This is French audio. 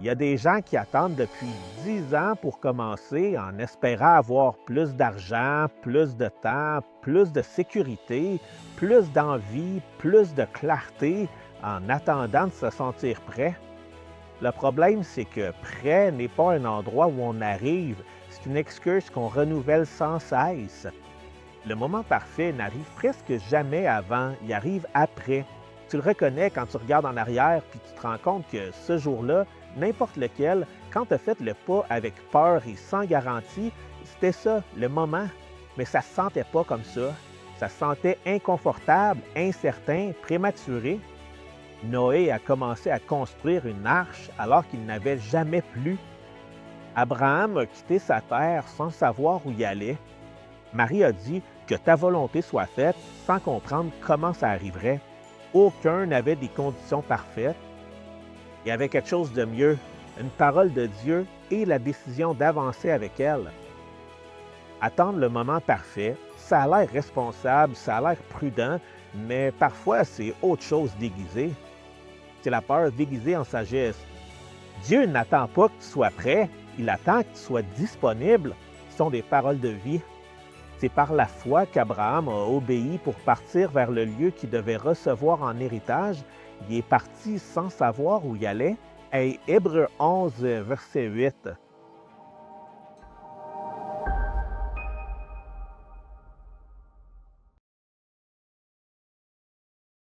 Il y a des gens qui attendent depuis 10 ans pour commencer en espérant avoir plus d'argent, plus de temps, plus de sécurité, plus d'envie, plus de clarté en attendant de se sentir prêt. Le problème, c'est que prêt n'est pas un endroit où on arrive, c'est une excuse qu'on renouvelle sans cesse. Le moment parfait n'arrive presque jamais avant, il arrive après. Tu le reconnais quand tu regardes en arrière puis tu te rends compte que ce jour-là, n'importe lequel, quand tu as fait le pas avec peur et sans garantie, c'était ça, le moment. Mais ça ne se sentait pas comme ça. Ça se sentait inconfortable, incertain, prématuré. Noé a commencé à construire une arche alors qu'il n'avait jamais plu. Abraham a quitté sa terre sans savoir où il allait. Marie a dit que ta volonté soit faite sans comprendre comment ça arriverait. Aucun n'avait des conditions parfaites. Il y avait quelque chose de mieux, une parole de Dieu et la décision d'avancer avec elle. Attendre le moment parfait, ça a l'air responsable, ça a l'air prudent, mais parfois c'est autre chose déguisé. C'est la peur déguisée en sagesse. Dieu n'attend pas que tu sois prêt, il attend que tu sois disponible. Ce sont des paroles de vie. C'est par la foi qu'Abraham a obéi pour partir vers le lieu qu'il devait recevoir en héritage. Il est parti sans savoir où il allait. Et Hébreux 11, verset 8.